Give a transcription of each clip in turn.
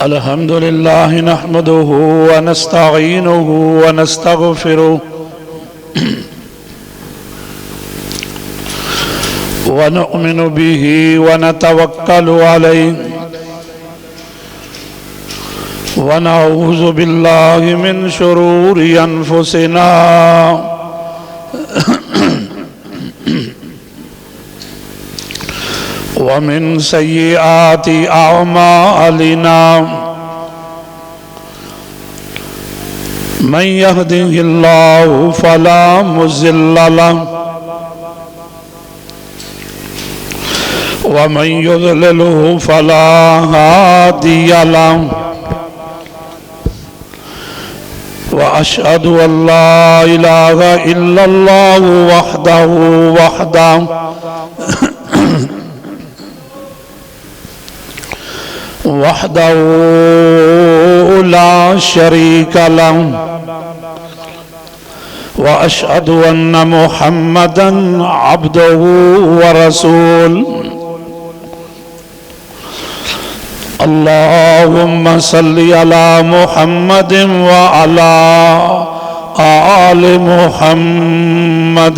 الحمد لله نحمده ونستعينه ونستغفره ونؤمن به ونتوكل عليه ونعوذ بالله من شرور أنفسنا ومن سيئات أعمالنا من يهده الله فلا مضل له ومن يضلله فلا هادي له وأشهد أن لا إله إلا الله وحده لا شريك له وأشهد أن محمدًا عبده ورسوله اللهم صل على محمد وعلى آل محمد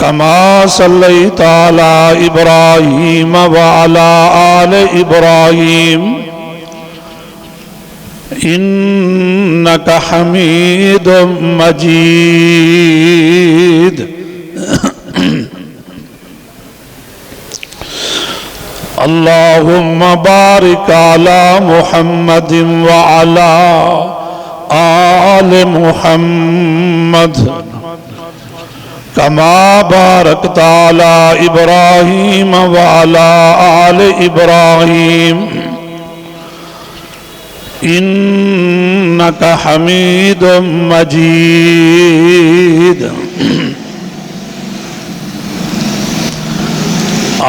كما صليت على إبراهيم وعلى آل إبراهيم إنك حميد مجيد اللهم بارك على محمد وعلى آل محمد كما باركت على إبراهيم وعلى آل إبراهيم إنك حميد مجيد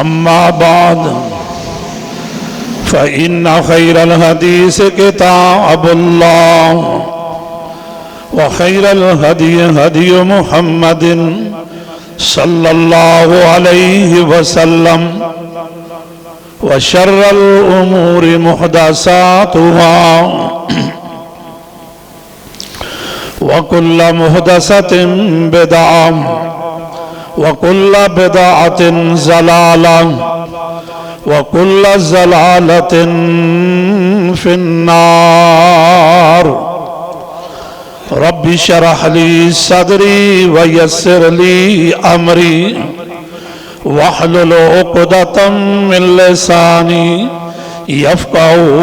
أما بعد فإن خير الحديث كتاب الله وخير الهدي هدي محمد صلى الله عليه وسلم وشر الأمور محدثاتها وكل محدثة بدعة وكل بدعة ضلالة وكل ضلالة في النار رب اشرح لي صدري ويسر لي أمري واحلل عقدة من لساني يفقهوا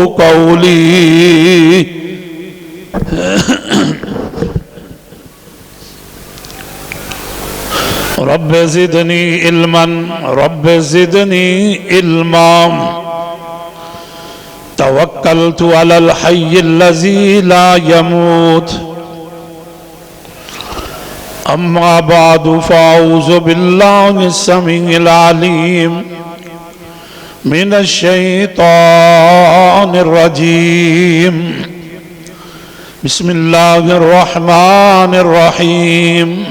قولي رب زدني علما رب زدني علما توكلت على الحي الذي لا يموت أما بعد فأعوذ بالله السميع العليم من الشيطان الرجيم بسم الله الرحمن الرحيم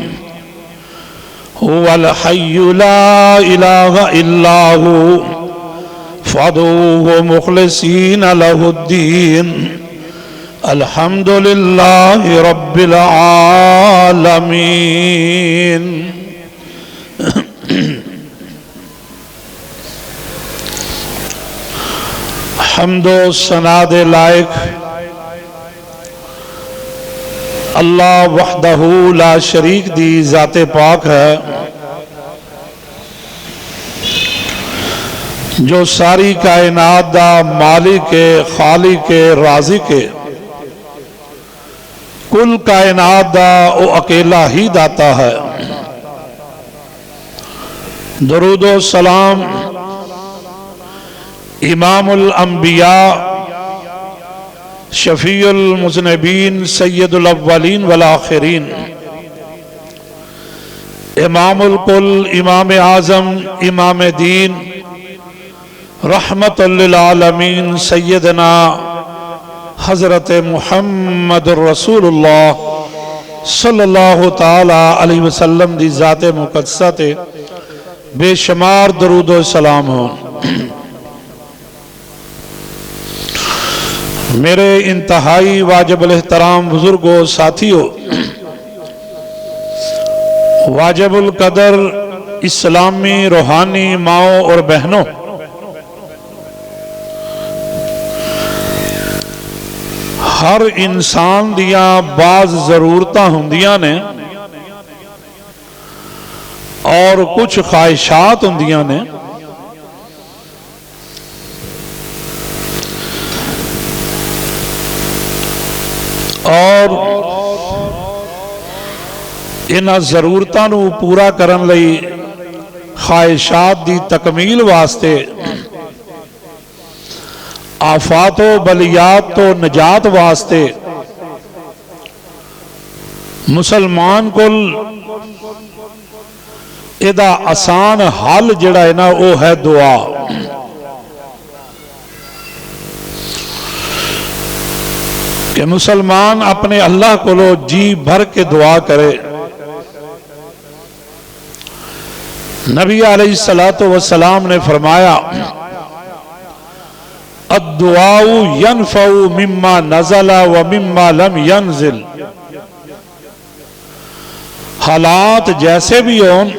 هو الحي لا إله إلا هو فادعوه مخلصين له الدين الحمد لله رب العالمين حمد و ثنا دے لائق اللہ وحدہ لا شریک دی ذات پاک ہے جو ساری کائنات دا مالک خالق رازق کل کائنات دا او اکیلا ہی داتا ہے درود و سلام امام الانبیاء شفیع المذنبین سید الاولین والآخرین امام الکل امام اعظم امام دین رحمت للعالمین سیدنا حضرت محمد رسول اللہ صلی اللہ تعالی علیہ وسلم دی ذات مقدسہ تے بے شمار درود و سلام ہوں۔ میرے انتہائی واجب الاحترام بزرگوں، ساتھیوں، واجب القدر اسلامی روحانی ماؤں اور بہنوں، ہر انسان دیاں بعض ضرورتاں ہوندیاں نے اور کچھ خواہشات ہوندیاں نے۔ اور انہاں ضرورتاں نو پورا کرن لئی خواہشات دی تکمیل واسطے آفات و بلیات تو نجات واسطے مسلمان کل ایدہ آسان حل جڑا ہے نا وہ ہے دعا۔ کہ مسلمان اپنے اللہ کو لو جی بھر کے دعا کرے۔ نبی علیہ السلام نے فرمایا الدعاء ينفع مما نزل ومما لم ينزل۔ حالات جیسے بھی ہوں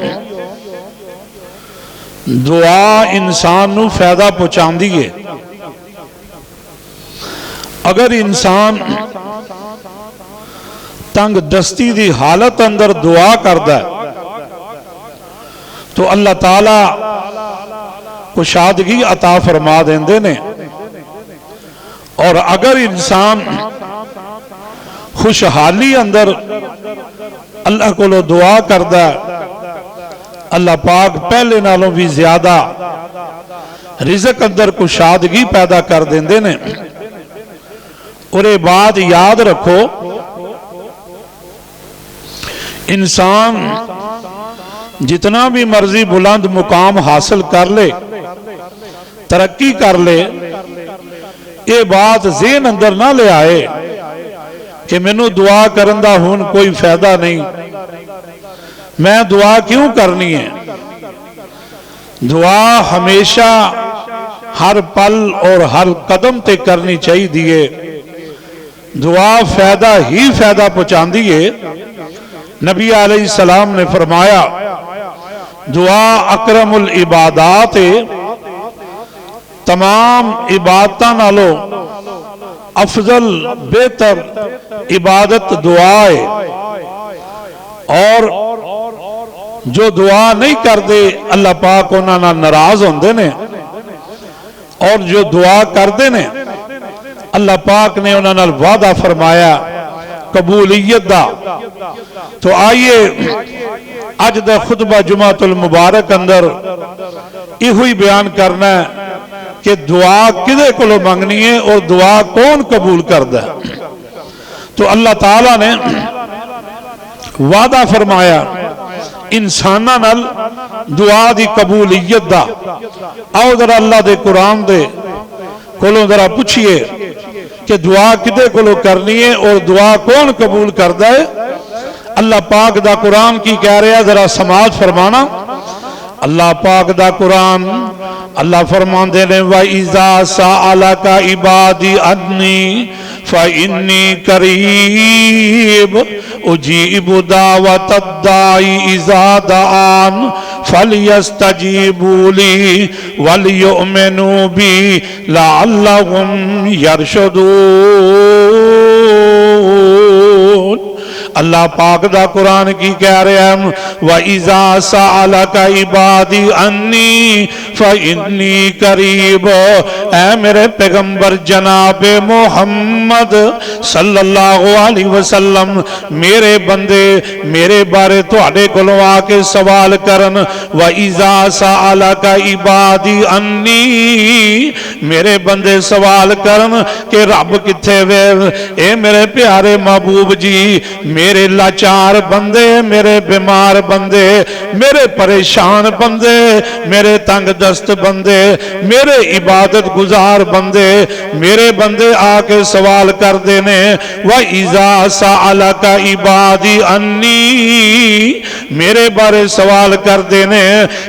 دعا انسان نو فائدہ پہنچان دیئے۔ اگر انسان تنگ دستی دی حالت اندر دعا کردہ تو اللہ تعالیٰ کشادگی عطا فرما دیندے نے، اور اگر انسان خوشحالی اندر اللہ کو لو دعا کردہ اللہ پاک پہلے نالوں بھی زیادہ رزق اندر کشادگی پیدا کر دیندے نے۔ اور یہ بات یاد رکھو، انسان جتنا بھی مرضی بلند مقام حاصل کر لے، ترقی کر لے، یہ بات ذہن اندر نہ لے آئے کہ میں نو دعا کرندہ ہون کوئی فائدہ نہیں، میں دعا کیوں کرنی ہے؟ دعا ہمیشہ ہر پل اور ہر قدم تے کرنی چاہیے دیئے۔ دعا فائدہ ہی فائدہ پہنچان دیئے۔ نبی علیہ السلام نے فرمایا دعا اکرم العبادات، تمام عبادتاں نالو افضل بہتر عبادت دعا ہے، اور جو دعا نہیں کر دے اللہ پاک انہاں نال ناراض ہوندے نے، اور جو دعا کر دے نے اللہ پاک نے انہاں نال وعدہ فرمایا قبولیت دا۔ تو آئیے اج دا خطبہ جمعۃ المبارک اندر یہ ہوئی بیان کرنا ہے کہ دعا کدے کو لو مانگنی ہے اور دعا کون قبول کردہ ہے۔ تو اللہ تعالیٰ نے وعدہ فرمایا انسانہ نال دعا دی قبولیت دا۔ آؤ ذرا اللہ دے قرآن دے کولوں ذرا پوچھئے کہ دعا کدے کولوں کرنی ہے اور دعا کون قبول کردہ ہے۔ اللہ پاک دا قرآن کی کہہ رہے ہیں، ذرا سماعت فرمانا۔ اللہ پاک دا قرآن اللہ فرمان دے لیں وَإِذَا سَأَلَكَ عِبَادِي عَنِّي فَإِنِّي قَرِيبٌ أُجِيبُ دَعْوَةَ الدَّاعِ إِذَا دَعَانِ فَلْيَسْتَجِيبُوا لِي وَلْيُؤْمِنُوا بِي لَعَلَّهُمْ يَرْشُدُونَ۔ اللہ پاک دا قرآن کی کہہ رہے ہیں وَإِذَا سَأَلَكَ عِبَادِي عَنِّي فَإِنِّي قَرِيبٌ۔ اے میرے پیغمبر جناب محمد صلی اللہ علیہ وسلم، میرے بندے میرے بارے تواڈے کولوں آ کے سوال کرن وَإِذَا سَأَلَكَ عِبَادِي عَنِّي، میرے بندے سوال کرن کہ رب کتھے وے؟ اے میرے پیارے محبوب جی میرے لاچار بندے، میرے بیمار بندے، میرے پریشان بندے، میرے تنگ دست بندے، میرے عبادت گزار بندے، میرے بندے آ کے سوال کر دینے وَإِذَا سَأَلَكَ عِبَادِي أَنِّي، میرے بارے سوال کر دینے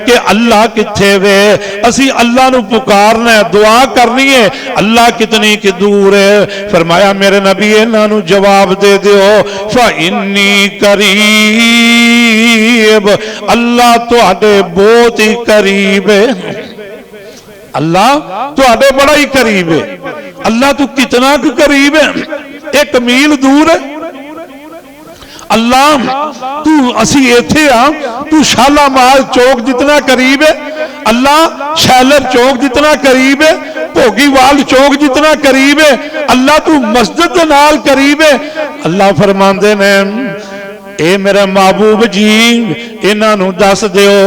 کہ اللہ کتھے وے، اسی اللہ نو پکارنا ہے، دعا کرنی ہے، اللہ کتنی کی دور ہے۔ فرمایا میرے نبی انہاں نو جواب دے دیو فَإِنِّي قریب، اللہ تو آٹے بہت ہی قریب ہے، اللہ تو آٹے بڑا ہی قریب ہے۔ اللہ تو کتنا قریب ہے؟ 1 میل دور ہے۔ اللہ تو اسی ایتھے تو شالامار چوک جتنا قریب ہے، اللہ شیلر چوک جتنا قریب ہے، بھوگی وال چوک جتنا قریب ہے، اللہ تو مسجد نال قریب ہے۔ اللہ فرماندے نے اے میرے محبوب جی انہاں نو دس دیو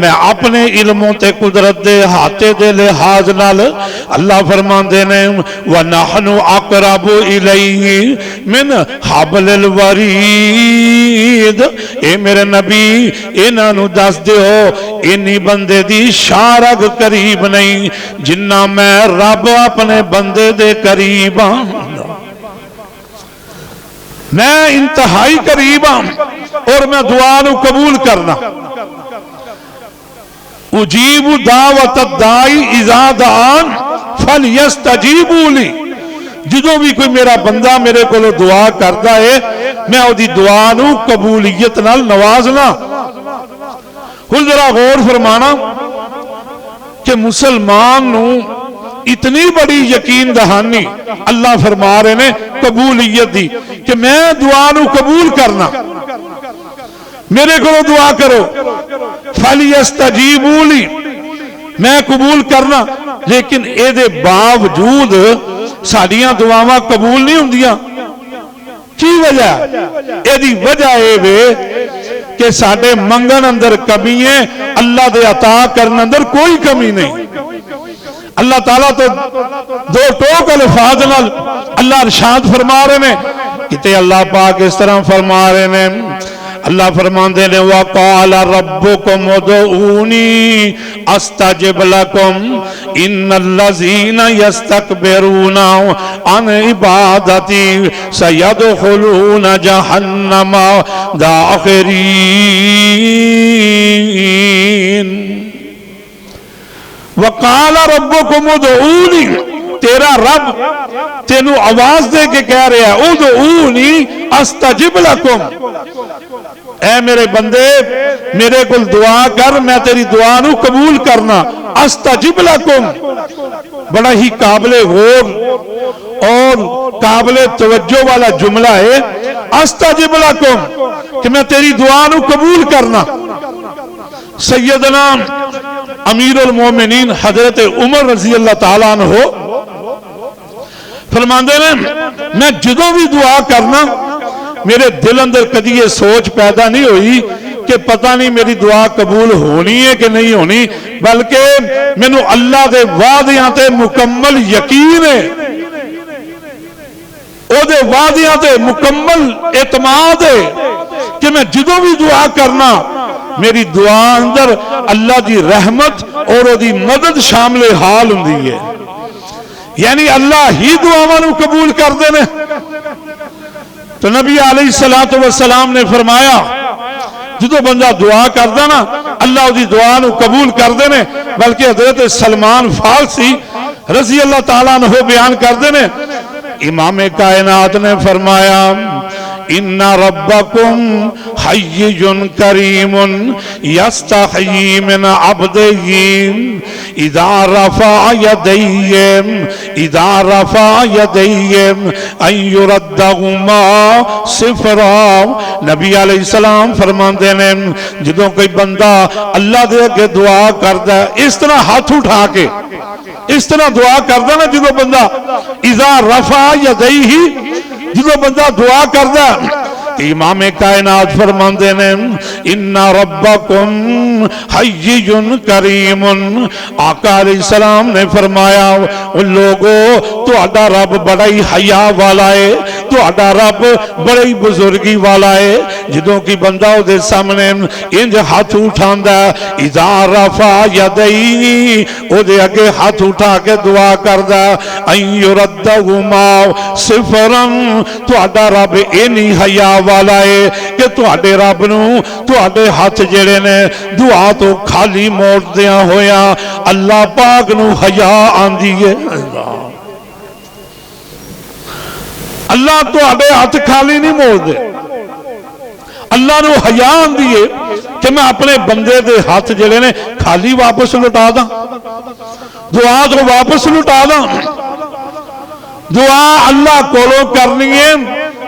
میں اپنے علموں تے قدرت دے ہاتھے دے لحاظ نال، اللہ فرماندے نے وَنَحْنُ أَقْرَبُ إِلَيْهِ مِنْ حَبْلِ الْوَرِيدِ، اے میرے نبی انہاں نو دس دیو انی بندے دی شارگ قریب نہیں جنہ میں رب اپنے بندے دے قریب ہاں، میں انتہائی قریب ہوں اور میں دعا نو قبول کرنا۔ اجیب دعوت الدائی اذا دعان فلیستجیبوا لی، جدوں بھی کوئی میرا بندہ میرے کو دعا کرتا ہے میں او دی دعا نو قبولیت نال نوازنا۔ خود ذرا غور فرمانا کہ مسلمان نو اتنی بڑی یقین دہانی اللہ فرما رہے نے قبولیت دی کہ میں دعا نو قبول کرنا، میرے کو دعا کرو فَلْيَسْتَجِيبُوا لِي، میں قبول کرنا، لیکن اے دے باوجود ساڑیاں دعاواں قبول نہیں ہوندیاں۔ کی وجہ؟ اے دی وجہ اے وے کہ ساڑے منگن اندر کمی ہے، اللہ دے عطا کرن اندر کوئی کمی نہیں۔ اللہ تعالیٰ تو دو ٹوک الفاظ نال اللہ ارشاد فرما رہے ہیں، کتے اللہ پاک اس طرح فرما رہے ہیں، اللہ فرماندے نے وَقَالَ رَبُّكُمْ ادْعُونِي أَسْتَجِبْ لَكُمْ إِنَّ الَّذِينَ يَسْتَكْبِرُونَ عَنْ عِبَادَتِي سَيَدْخُلُونَ جَهَنَّمَ دَاخِرِينَ۔ وَقَالَ رَبُّكُمْ ادْعُونِي، تیرا رب تینو آواز دے کے کہہ رہے ہیں ادعونی استجب لکم، اے میرے بندے میرے کل دعا کر میں تیری دعا نو قبول کرنا۔ استجب لکم بڑا ہی قابل غور اور قابل توجہ والا جملہ ہے، استجب لکم کہ میں تیری دعا نو قبول کرنا۔ سیدنا امیر المومنین حضرت عمر رضی اللہ تعالیٰ عنہ فرماندے نے میں جدوں بھی دعا کرنا میرے دل اندر کدی یہ سوچ پیدا نہیں ہوئی کہ پتہ نہیں میری دعا قبول ہونی ہے کہ نہیں ہونی، بلکہ مینوں اللہ دے وعدیاں تے مکمل یقین ہے، او دے وعدیاں تے مکمل اعتماد ہے کہ میں جدوں بھی دعا کرنا میری دعا اندر اللہ دی رحمت اور او دی مدد شامل حال ہوندی ہے، یعنی اللہ ہی دعاواں نو قبول کر دینے۔ تو نبی علیہ السلام نے فرمایا جدو بندہ دعا کردا نا اللہ دی دعا نو قبول کر دینے، بلکہ حضرت سلمان فارسی رضی اللہ تعالیٰ عنہ بیان کر دینے، امام کائنات نے فرمایا ان ربکم حی کریم یستحیی من عبدہ اذا رفع یدیہم ان یردہما صفرا۔ نبی علیہ السلام فرماندے نے جدوں کوئی بندہ اللہ دے کے دعا کردا ہے اس طرح ہاتھ اٹھا کے اس طرح دعا کردا نا، جدوں بندہ اذا رفع یدیہ جدو بندہ دعا کردا امام کائنات فرماندے نے اِنَّ رَبَّكُمْ حَيِّيٌّ كَرِيمٌ، آقا علیہ السلام نے فرمایا ان لوگوں تہاڈا رب بڑا ہی حیا والا ہے، تہاڈا رب بڑا ہی بزرگی والا ہے۔ جدوں کی بندہ او دے سامنے انج ہاتھ اٹھاندا اذا رفع یدیہ او دے اگے ہاتھ اٹھا کے دعا کردا ان یردہما صفرا، تہاڈا رب اینی حیا والا ہے کہ تہاڈے رب نو تہاڈے ہاتھ جڑے نے دعا تو خالی موڑ دیاں ہویا اللہ پاک نو حیا آندی ہے۔ اللہ تہاڈے ہاتھ خالی نہیں موڑ دے، اللہ نو حیا آندی ہے کہ میں اپنے بندے دے ہاتھ جڑے نے خالی واپس لٹا دا، دعا تو واپس لٹا دا۔ دعا اللہ کولوں کرنی ہے،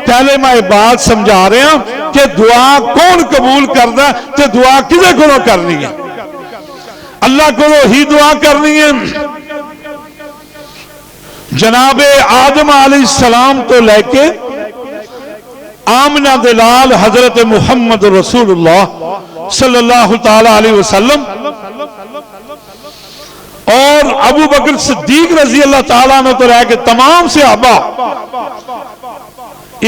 پہلے میں بات سمجھا رہے ہیں کہ دعا کون قبول کردا تے دعا کدے کولوں کرنی ہے؟ اللہ کولوں ہی دعا کرنی ہے۔ جناب آدم علیہ السلام تو لے کے آمنہ دلال حضرت محمد رسول اللہ صلی اللہ تعالی علیہ وسلم اور ابو بکر صدیق رضی اللہ تعالیٰ عنہ تو رہ کے تمام صحابہ،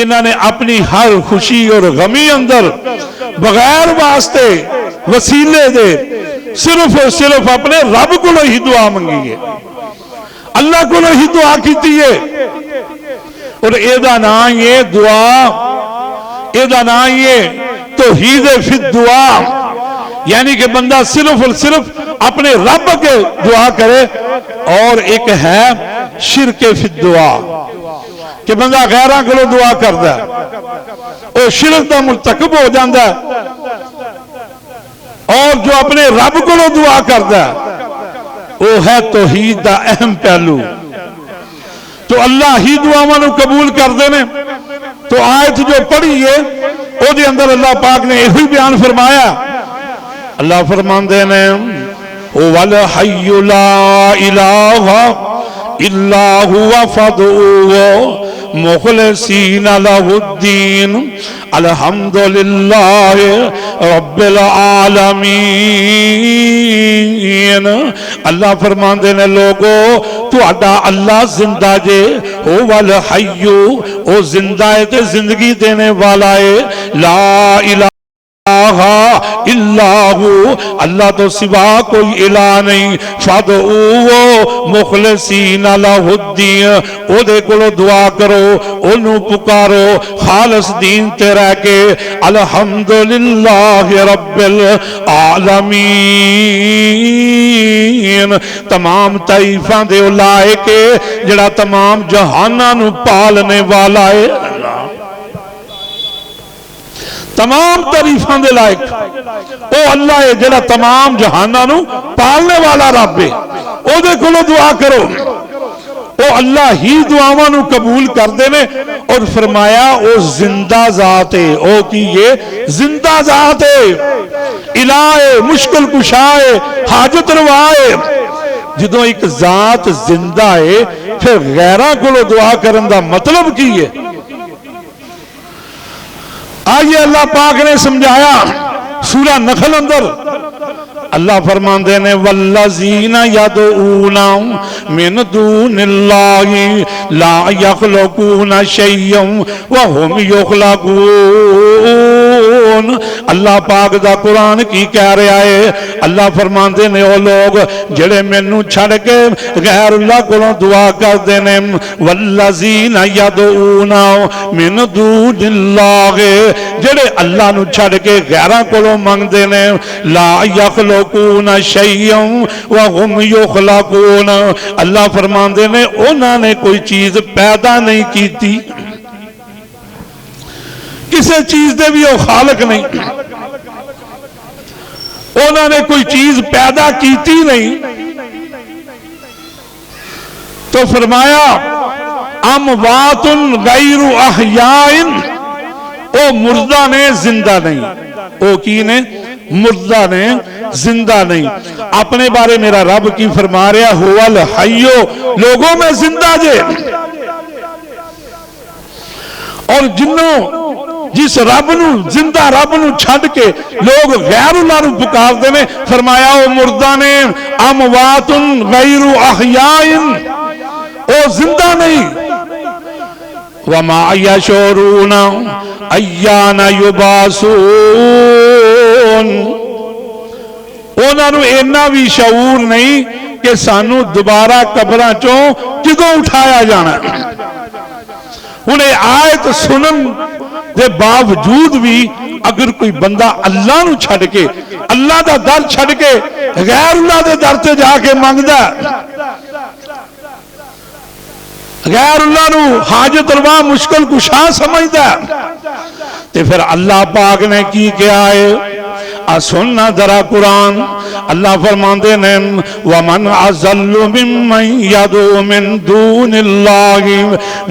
انہوں نے اپنی ہر خوشی اور غمی اندر بغیر واسطے وسیلے دے صرف اور صرف اپنے رب کو ہی دعا منگی ہے، اللہ کو ہی دعا کیتی ہے۔ اور ایدہ نام یہ دعا، ایدہ نام یہ توحید فی الدعا، یعنی کہ بندہ صرف اور صرف اپنے رب کے دعا کرے، اور ایک ہے شرک فی الدعا کہ بندہ غیرہ کو دعا کرتا ہے اور شرک دا مرتکب ہو جاندہ ہے، اور جو اپنے رب کو دعا کرتا ہے وہ ہے توحید دا اہم پہلو۔ تو اللہ ہی دعاواں نو قبول کر دینے۔ تو آیت جو پڑھی ہے او دے اندر اللہ پاک نے یہی بیان فرمایا، اللہ فرماندے نے وَالْحَيُّ لَا إِلَٰهَ إِلَّا هُوَ فَادْعُوهُ مُخْلِصِينَ لَهُ الدِّينَ الْحَمْدُ لِلَّهِ رَبِّ الْعَالَمِينَ۔ اللہ فرماندے نے لوگو تہاڈا اللہ زندہ جے، هُوَ الْحَيُّ او زندہ ہے تے زندگی دینے والا ہے، لا الہ اللہ اللہ تو سوا کوئی الہ نہیں، فَادْعُوهُ مُخْلِصِينَ لَهُ الدِّينَ او دے کولو دعا کرو، انہوں پکارو خالص دین تے رہ کے، الحمدللہ رب العالمین۔ تمام تعریفاں دے لائے کے جڑا تمام جہاناں نو پالنے والا ہے، تمام تعریفاں دے لائق او اللہ ہے جڑا تمام جہاناں نو پالنے والا رب ہے، او دے کولو دعا کرو۔ او اللہ ہی دعاواں نو قبول کر دینے، اور فرمایا او زندہ ذات ہے، او کی یہ زندہ ذات ہے، الہ ہے، مشکل کشا ہے، حاجت روا ہے۔ جدوں ایک ذات زندہ ہے پھر غیرہ کولو دعا کرن دا مطلب کی ہے؟ آئیے اللہ پاک نے سمجھایا سورہ نخل اندر، اللہ فرماندے نے والذین یدعون من دون اللہ لا یخلقون شیئا وهم یخلقون۔ اللہ پاک دا قرآن کی کہہ رہا ہے، اللہ فرماندے نے وہ لوگ جڑے مینوں چھڑ کے غیر اللہ کو دعا کر دینے، والذین یدعون من دون اللہ جڑے اللہ نو چھڑ کے غیراں کو منگ دینے، لا یخلقون شیئا وهم یخلقون، اللہ فرماندے نے انہوں نے کوئی چیز پیدا نہیں کیتی، کسے چیز دے بھی وہ خالق نہیں، انہوں نے کوئی چیز پیدا کیتی نہیں۔ تو فرمایا اموات غیر احیاء، او مردہ نے زندہ نہیں، او کی نے مردہ نے زندہ نہیں۔ اپنے بارے میرا رب کی فرما رہا ہوا الحیو، لوگوں میں زندہ جے، اور جنوں جس رب نو زندہ رب نو چھڈ کے لوگ غیر اللہ نو پکارتے ہیں، فرمایا او مردہ نے اموات غیر احیاء، او زندہ نہیں، وما یشعرون ایان یبعثون، انہاں نو اینا بھی شعور نہیں کہ سانو دوبارہ قبراں چوں کدوں اٹھایا جانا۔ انہیں آیت سنن دے باوجود بھی اگر کوئی بندہ اللہ نو چھڑ کے، اللہ دا در چھڑ کے غیر اللہ دے در تے جا کے مانگدا، غیر اللہ نو حاجت روا مشکل کشا سمجھدا، تے پھر اللہ پاک نے کی کیا ہے؟ سننا ذرا قرآن، اللہ فرماندے نے وَمَنْ أَضَلُّ مِمَّنْ يَدْعُو مِن دُونِ اللَّهِ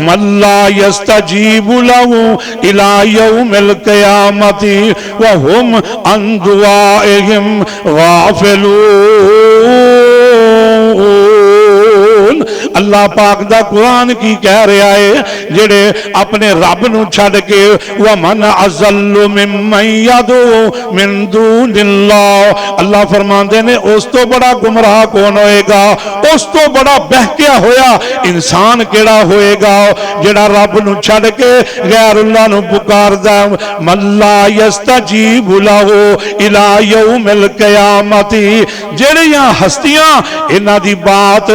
مَن لَّا يَسْتَجِيبُ لَهُ إِلَى يَوْمِ الْقِيَامَةِ وَهُمْ عَن دُعَائِهِمْ غَافِلُونَ۔ اللہ پاک دا قرآن کی کہہ رہا ہے جڑے اپنے رب نو چھڑ کے وَمَنْ أَضَلُّ مِمَّنْ يَدْعُو مِن دُونِ اللَّهِ، اللہ فرماندے نے اس تو بڑا گمراہ کون ہوئے گا، اس تو بڑا بہکیا ہویا انسان کیڑا ہوئے گا جڑا رب نو چھڑ کے غیر اللہ نو پکار دا، مَن لَّا يَسْتَجِيبُ لَهُ إِلَى يَوْمِ الْقِيَامَةِ، جڑیاں ہستیاں انہاں دی بات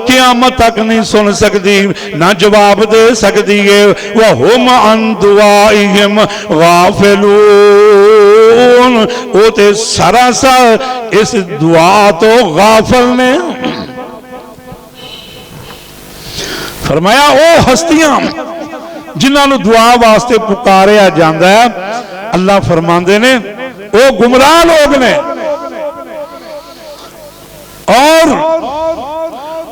قیامت تک نہیں سن سکتی، نہ جواب دے سکتی ہے، وَهُمْ عَن دُعَائِهِمْ غَافِلُونَ، وہ تے سراسر اس دعا تو غافل نے۔ فرمایا او ہستیاں جنہاں نو دعا واسطے پکاریا جاندا ہے، اللہ فرماندے نے او گمراہ لوگ نے، اور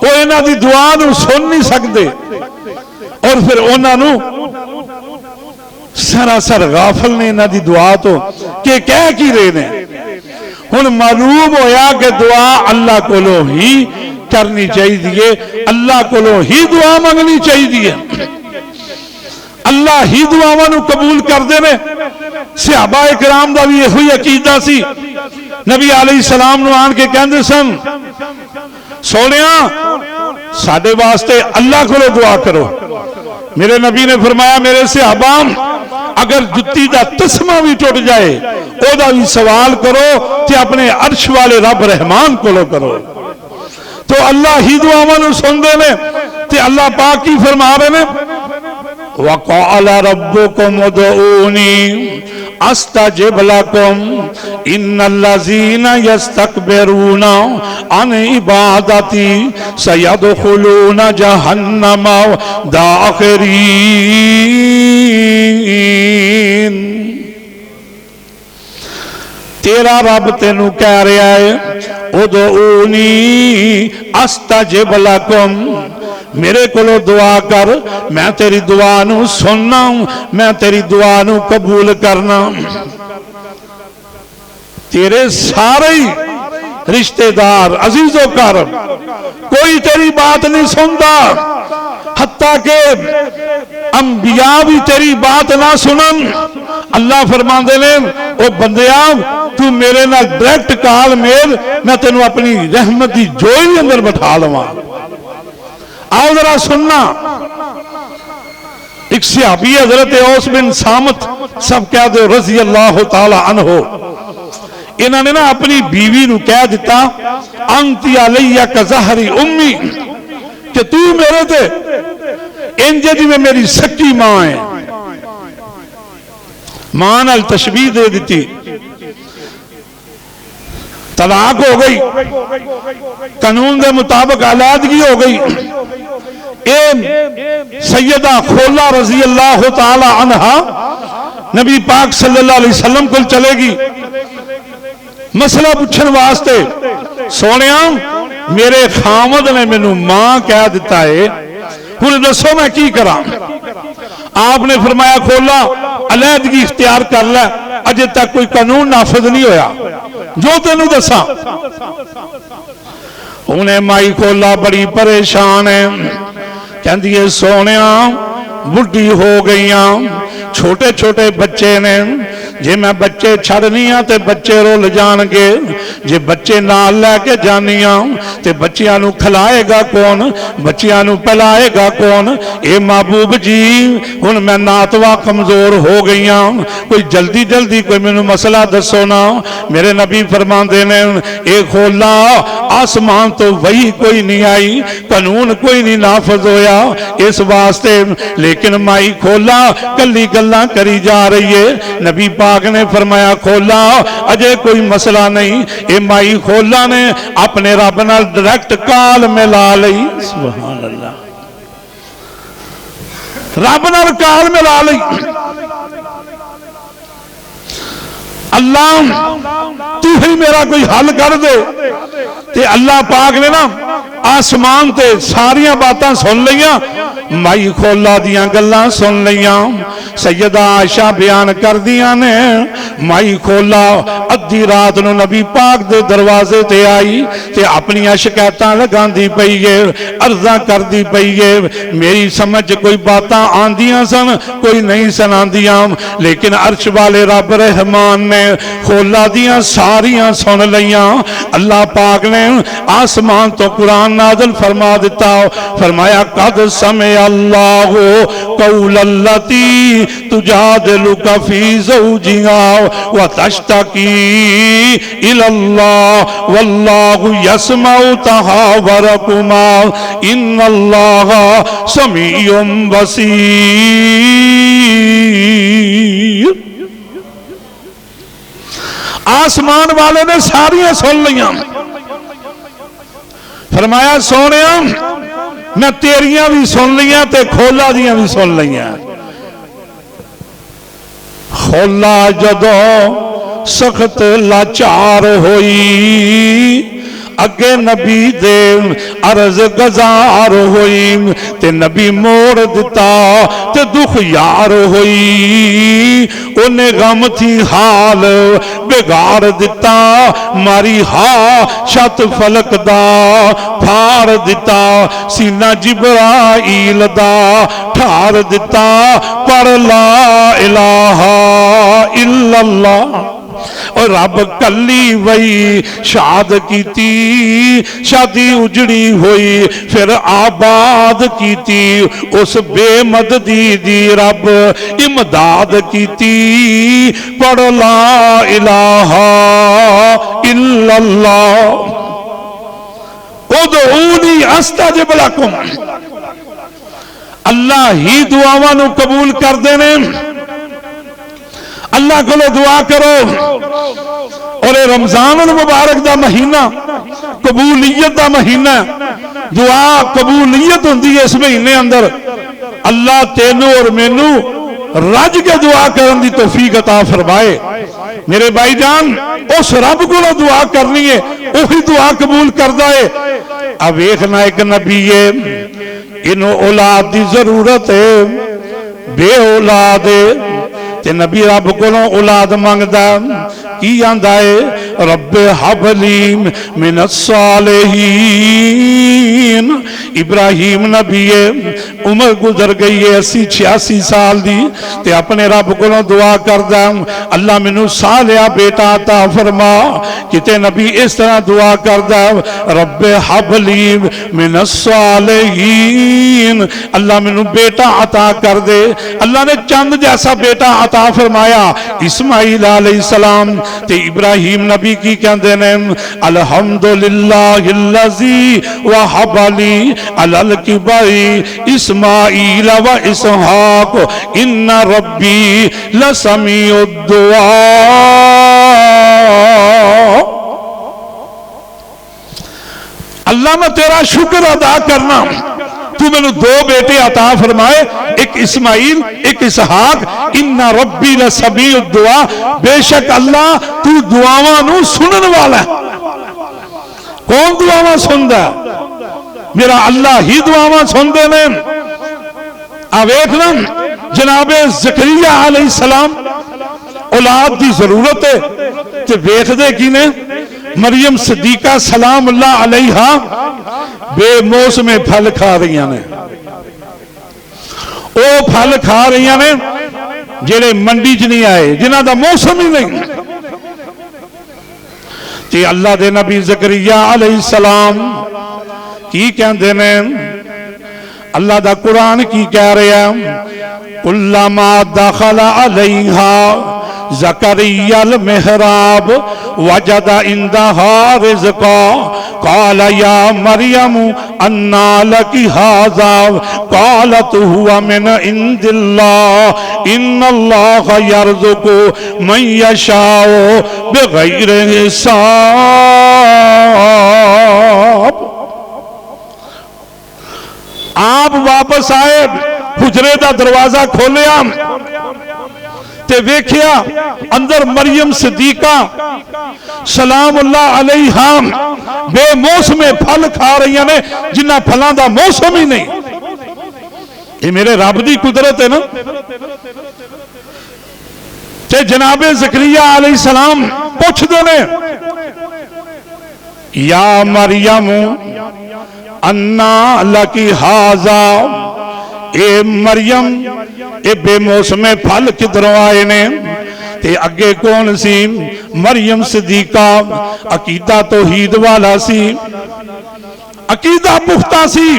وہ انہاں دی دعا نو سن نہیں سکتے، اور پھر انہاں نو سراسر غافل نے انہاں دی دعا تو کہ کہہ کی رہے نے۔ ہن معلوم ہویا کہ دعا اللہ کولو ہی کرنی چاہیے، اللہ کولو ہی دعا منگنی چاہیے، اللہ ہی دعاواں نو قبول کر دے نے۔ صحابہ کرام دا بھی یہی عقیدہ سی، نبی علیہ السلام نو آن کے کہندے سن سونیاں ساڈے واسطے اللہ کو دعا کرو۔ میرے نبی نے فرمایا میرے صحابہ اگر جتی دا تسمہ بھی ٹوٹ جائے او دا بھی سوال کرو کہ اپنے عرش والے رب رحمان کو لو کرو۔ تو اللہ ہی دعاواں نو سن دے نے، تے اللہ پاک کی فرما رہے نے وَقَالَ رَبُّكُمُ ادْعُونِي أَسْتَجِبْ لَكُمْ إِنَّ الَّذِينَ يَسْتَكْبِرُونَ عَنْ عِبَادَتِي سَيَدْخُلُونَ جَهَنَّمَ دَاخِرِينَ۔ تیرا رب تینوں کہہ رہا ہے ادعونی استجب لکم، میرے کولو دعا کر، میں تیری دعا نو سننا، میں تیری دعا نو قبول کرنا۔ تیرے سارے رشتہ دار عزیز و کرم کوئی تیری بات نہیں سنتا، حتیٰ کہ انبیاء بھی تیری بات نہ سنن۔ اللہ فرماندے نے او بندیاں تو میرے نال ڈائریکٹ کال میل، میں تینوں اپنی رحمت دی جوئی اندر بٹھا لواں۔ آؤ ذرا سننا، ایک صحابی حضرت اوس بن صامت سب کہہ دے رضی اللہ تعالی عنہ، انہوں نے نا اپنی بیوی نو کہہ دیتا انتی علیہ کظہر امی، کہ تو میرے تے انجے جی میں میری سکی ماں ہے، ماں نال تشبیہ دے دیتی، طلاق ہو گئی، قانون دے مطابق علیحدگی ہو گئی۔ سیدہ خولہ رضی اللہ تعالی عنہ نبی پاک صلی اللہ علیہ وسلم کو چلے گی مسئلہ پوچھن واسطے، سونیاں میرے خامد نے مینوں ماں کہہ دیتا ہے، ہن دسو میں کی کراں؟ آپ نے فرمایا کھولا علیحدگی اختیار کر لے، اجے تک کوئی قانون نافذ نہیں ہویا، جو تینوں دساں۔ انہیں مائی کھولا بڑی پریشان ہے، کہندی ہے سونیاں بڑھی ہو گئیاں، چھوٹے چھوٹے بچے نے جے میں بچے چھڑنیاں تے بچے رول جان گے جے بچے نال لے کے جانیاں تے بچیاں نو کھلائے گا کون بچیاں نو پلائے گا کون اے محبوب جی ہن میں ناتوا کمزور ہو گئیاں کوئی جلدی جلدی کوئی میں مسئلہ دسو نا میرے نبی فرماندے نے اے کھولا آسمان تو وہی کوئی نہیں آئی قانون کوئی نہیں نافذ ہویا اس واسطے لیکن مائی کھولا کلی گلاں کری جا رہی ہے نبی پاک نے فرمایا کھولا اجے کوئی مسئلہ نہیں اے مائی کھولا نے اپنے رب نال ڈائریکٹ کال ملا لئی سبحان اللہ رب نال کال ملا لئی اللہ تو ہی میرا کوئی حل کر دے تے اللہ پاک نے نا آسمان تے ساریاں باتاں سن لیاں مائی کھولا دیاں گلاں سن لیاں سیدہ عائشہ بیان کر دیاں نے مائی کھولا ادھی رات نو نبی پاک دے دروازے تے آئی تے اپنی شکایتاں لگان دی پئیے عرضاں کر دی پئیے میری سمجھ کوئی باتاں آندیاں سن کوئی نہیں سن آندیاں لیکن عرش والے رب رحمان نے کھولا دیاں ساریاں سن لیاں اللہ پاک نے آسمان تو قرآن نازل فرما دیتا فرمایا قد سمع اللہ قول اللتی تجادلک فی زوجہا وتشتکی الی اللہ واللہ یسمع تحاورکما ان اللہ سمیع بصیر آسمان والے نے ساریاں سن لیاں فرمایا سونیاں میں تیریاں بھی سن لیاں تے کھولا دیاں بھی سن لیاں کھولا جدو سخت لاچار ہوئی اگے نبی دے عرض گزار ہوئی تے نبی موڑ دیتا تے دکھ یار ہوئی انہیں غم تھی حال بگار دیتا ماری ہا شت فلک دا پھار دیتا سینہ جبرائیل دا ٹھار دیتا پر لا الہ الا اللہ اور رب کلی وئی شاد کیتی شادی اجڑی ہوئی پھر آباد کیتی اس بے مددی دی رب امداد کیتی پڑھ لا الہ الا اللہ ادعونی استجب لکم اللہ ہی دعاواں قبول کر دینے اللہ کو دعا کرو اور رمضان المبارک دا مہینہ قبولیت دا مہینہ دعا قبولیت ہوندی ہے اس مہینے اندر اللہ تینوں اور مینوں رج کے دعا کرن دی توفیق عطا فرمائے میرے بھائی جان اس رب کو دعا کرنی ہے وہی دعا قبول کردا ہے اب ویکھنا ایک نبی ہے انہوں اولاد دی ضرورت ہے بے اولاد ہے تے نبی رب کو اولاد مانگدا کی آندا ہے رب حب لی من الصالحین ابراہیم نبی عمر گزر گئی ہے 80-86 سال دی تے اپنے رب کو دعا کردا اللہ مینوں صالح بیٹا عطا فرما کتے نبی اس طرح دعا کردا رب حب لی من الصالحین اللہ مینوں بیٹا عطا کر دے اللہ نے چند جیسا بیٹا عطا فرمایا اسماعیل علیہ السلام تے ابراہیم نبی کی کہندے نے الحمدللہ اللذی وحب لی علی الکبر اسماعیل و اسحاق ان ربی لسمیع الدعاء اللہ میں تیرا شکر ادا کرنا تو میں نے 2 بیٹے عطا فرمائے ایک اسماعیل ایک اسحاق ان ربی لسمیع الدعاء بے شک اللہ تو دعاواں نو سنن والا ہے کون دعاواں سندا ہے میرا اللہ ہی دعاواں سندے نے آویکھنا جناب زکریا علیہ السلام اولاد دی ضرورت ہے تے ویکھ دے کی نے مریم صدیقہ سلام اللہ علیہا بے موسم پھل کھا رہی ہیں او پھل کھا رہی ہیں جڑے منڈی چ نہیں آئے، جنہاں دا موسم ہی نہیں۔ تے اللہ دے نبی زکریا علیہ السلام کی کہندے نے، اللہ دا قرآن کی کہہ رہا ہے، کلما دخل علیہا زکریا المحراب وجد عندها رزقا قال یا مریم انا لک ھذا قالت هو من عند اللہ ان اللہ یرزق من یشاء بغیر حساب۔ آپ واپس آئے، حجرے دا دروازہ کھولیا تے ویکھیا اندر مریم صدیقہ سلام اللہ علیہا بے موسم پھل کھا رہی ہیں، جنہ پھلاں دا موسم ہی نہیں۔ یہ میرے رب دی قدرت ہے نا۔ تے جناب زکریا علیہ السلام پوچھ دینے، یا مریم انا لکی ھذا، اے مریم اے بے موسم پھل کدھروں آئے نے؟ تے اگے کون سی؟ مریم صدیقہ، عقیدہ توحید والا سی، عقیدہ پختہ سی۔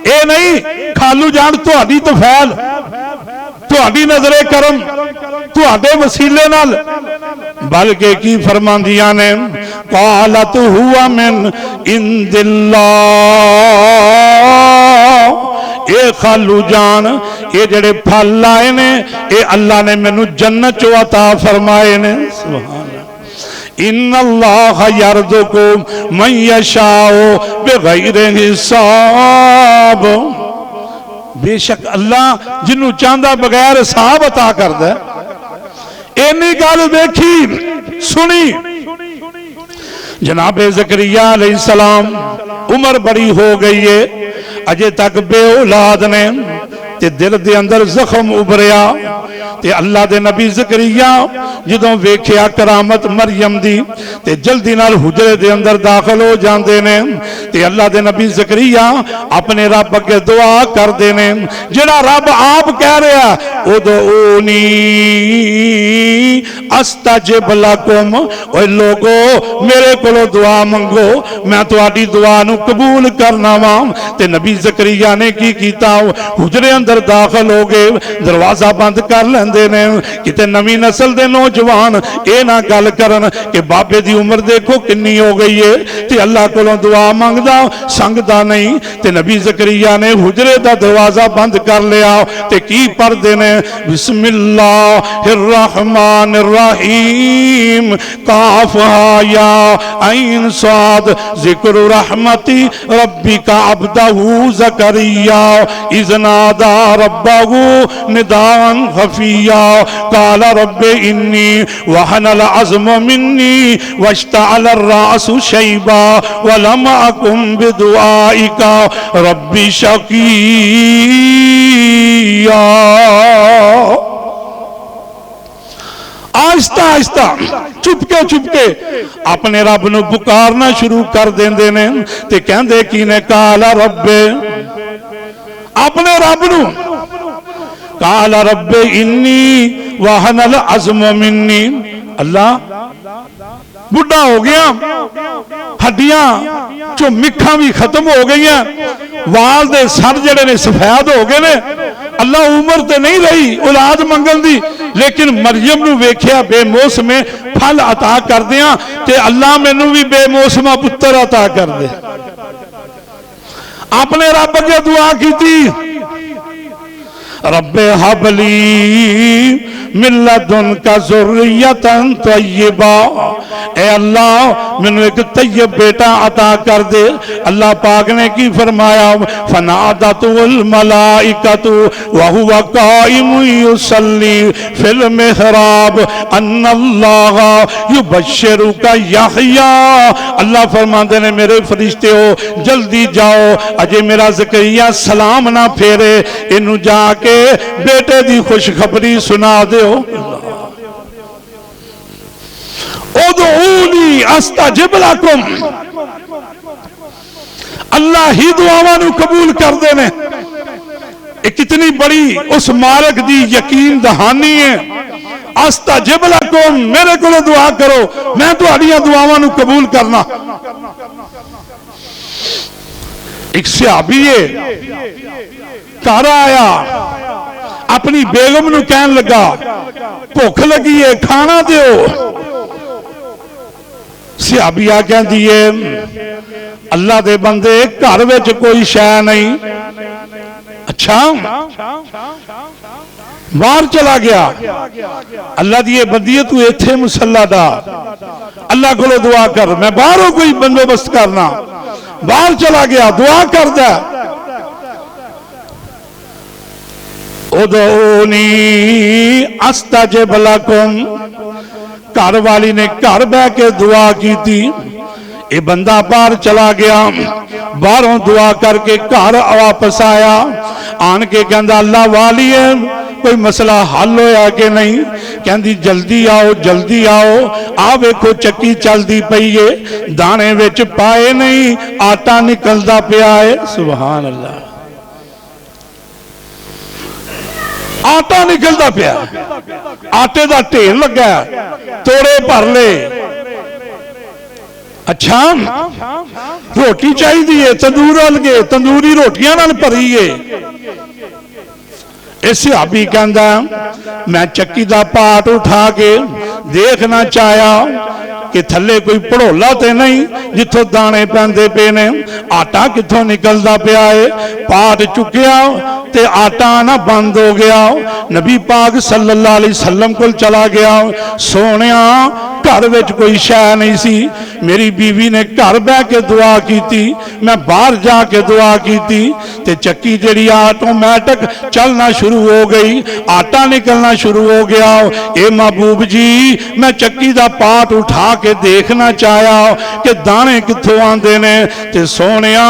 اے نہیں کھالو جان تہاڈی توفیل، تہاڈی نظر کرم، تہاڈے وسیلے نال، بلکہ کی فرماندیاں نے قالت ہوا من عند اللہ، اے خالو جان اے جڑے پھل لائے نے اے اللہ نے مینوں جنت چوں عطا فرمائے نے۔ سبحان اللہ۔ ان اللہ یرزق من یشاء بغیر حساب، بے شک اللہ جنوں چاہندا بغیر حساب عطا کردا ہے۔ اینی گل دیکھی سنی جناب زکریا علیہ السلام، عمر بڑی ہو گئی ہے، اجے تک بے اولاد نے، تے دل دے اندر زخم ابھریا، تے اللہ دے نبی زکریا جدوں ویکھیا کرامت مریم دی تے جلدی نال حجرے دے اندر داخل ہو جاندے نے، تے اللہ دے نبی زکریا اپنے رب اگے دعا کر دینے، جڑا رب آپ کہہ رہا ادعونی استجب لکم، اے لوگو میرے کولو دعا منگو میں تہاڈی دعا نو قبول کرنا وا۔ تے نبی زکریا نے کی کیتا، حجرے اندر داخل ہو گئے، دروازہ بند کر لیندے نے، کتے نویں نسل دے نوجوان اے نہ گل کرن کہ بابے دی عمر دیکھو کنی ہو گئی ہے، تے اللہ کولوں دعا منگدا سنگدا نہیں۔ تے نبی زکریا نے حجرے دا دروازہ بند کر لیا تے کی پڑھدے نے، بسم اللہ الرحمن الرحیم، کاف ہا یا عین صاد، ذکر رحمتی ربک عبدہ زکریا اذ نادى ربه نداء خفيا قال رب إني وهن العظم مني واشتعل الرأس شيبا ولم أكن بدعائك رب شقيا۔ آہستہ آہستہ چپکے اپنے رب نو پکارنا شروع کر دیندے نے، تے کہندے کی نے قال رب، اپنے رب نو قال رب انی وہن العظم منی، اللہ بڑھا ہو گیا، ہڈیاں جو مکھاں بھی ختم ہو گئی ہیں، وال دے سر جڑے نے سفید ہو گئے نے، اللہ عمر تے نہیں رہی اولاد منگل دی، لیکن مریم نو ویکھیا بے موسم پھل عطا کر دیاں، تے اللہ مینوں بھی بے موسم پتر عطا کر دے۔ اپنے رب کے دعا کی تھی، رب حب لی من لدنک ذریۃ طیبہ، اے اللہ مینوں ایک طیب بیٹا عطا کر دے۔ اللہ پاک نے کی فرمایا، فنادته الملائکۃ وهو قائم یصلی فی المحراب ان اللہ یبشرک یحییٰ، اللہ فرماندے نے میرے فرشتے ہو جلدی جاؤ، اجے میرا زکریا سلام نہ پھیرے، انہوں جا کے بیٹے دی خوشخبری سنا دیو۔ ادعونی استجب لکم، اللہ ہی دعاواں نو قبول کر دینے۔ کتنی بڑی اس مالک دی یقین دہانی ہے. استجب لکم، میرے کو دعا کرو میں تہاڈیاں دعاواں نو قبول کرنا. ایک صحابی گھر آیا اپنی بیگم نو کہن لگا بھوک لگی ہے کھانا دیو. صحابیہ کہندی ہے اللہ دے بندے گھر وچ کوئی شے نہیں. اچھا باہر چلا گیا. اللہ دی بندی تو ایتھے مصلی دا اللہ کو دعا کر میں باہروں کوئی بندوبست کرنا. باہر چلا گیا دعا کردا ادعونی استجب لکم. گھر والی نے گھر بہ کے دعا کی تھی. یہ بندہ باہر چلا گیا باہروں دعا کر کے گھر واپس آیا آن کے کہندا اللہ والی ہے کوئی مسئلہ حل ہویا کہ نہیں. کہندی جلدی آؤ جلدی آؤ آ ویکھو چکی چلدی پئی ہے دانے وچ پائے نہیں آٹا نکلدا پیا ہے. سبحان اللہ آٹا نکلدا پیا آٹے دا ڈھیر لگا توڑے بھر لے. اچھا روٹی چاہیے تندور ول گئے تندوری روٹیاں نال بھری ہے. اس صحابی کہندا میں چکی دا پاٹ اٹھا کے دیکھنا چاہیا کہ تھلے کوئی پڑھولا تے نہیں جتھوں دانے پیندے پے نے آٹا کتھوں نکلدا پیا ہے. پاٹ چکیا تے آٹا نہ بند ہو گیا. نبی پاک صلی اللہ علیہ وسلم کو چلا گیا سونیا گھر وچ کوئی شے نہیں سی. میری بیوی نے گھر بہ کے دعا کی تھی میں باہر جا کے دعا کی تھی تے چکی جڑی آٹومیٹک چلنا شروع ہو گئی آٹا نکلنا شروع ہو گیا. اے محبوب جی میں چکی دا پاٹ اٹھا کے دیکھنا چاہیا کہ دانے کتھوں آندے نے تے سونیا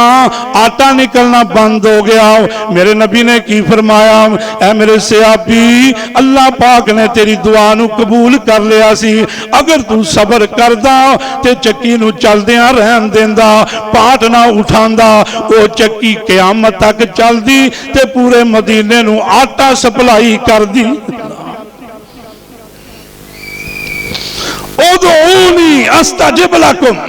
آٹا نکلنا بند ہو گیا. میرے نبی نے کی فرمایا اے میرے صحابی اللہ پاک نے تیری دعا نو قبول کر لیا سی. اگر تو صبر کردا تے چکی نو چل دیاں رہن دیندا پاٹ نہ اٹھاندا او چکی قیامت تک چل دی تے پورے مدینے نو آٹا سپلائی کر دی. ادعونی استجب لکم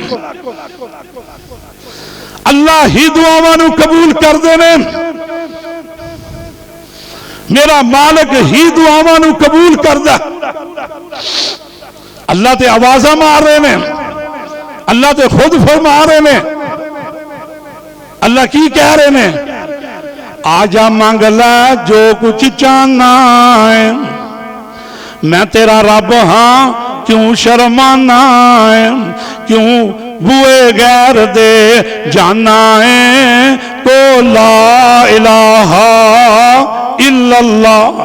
اللہ ہی دعاواں نو قبول کر دینے. میرا مالک ہی دعاواں نو قبول کردا. اللہ تے آوازاں مار رہے نے اللہ تے خود فرما رہے نے. اللہ کی کہہ رہے نے آجا مانگ لے جو کچھ چاہنا ہے میں تیرا رب ہاں کیوں شرمانا ہے کیوں بوئے غیر دے جانا ہے کو لا الہ الا اللہ.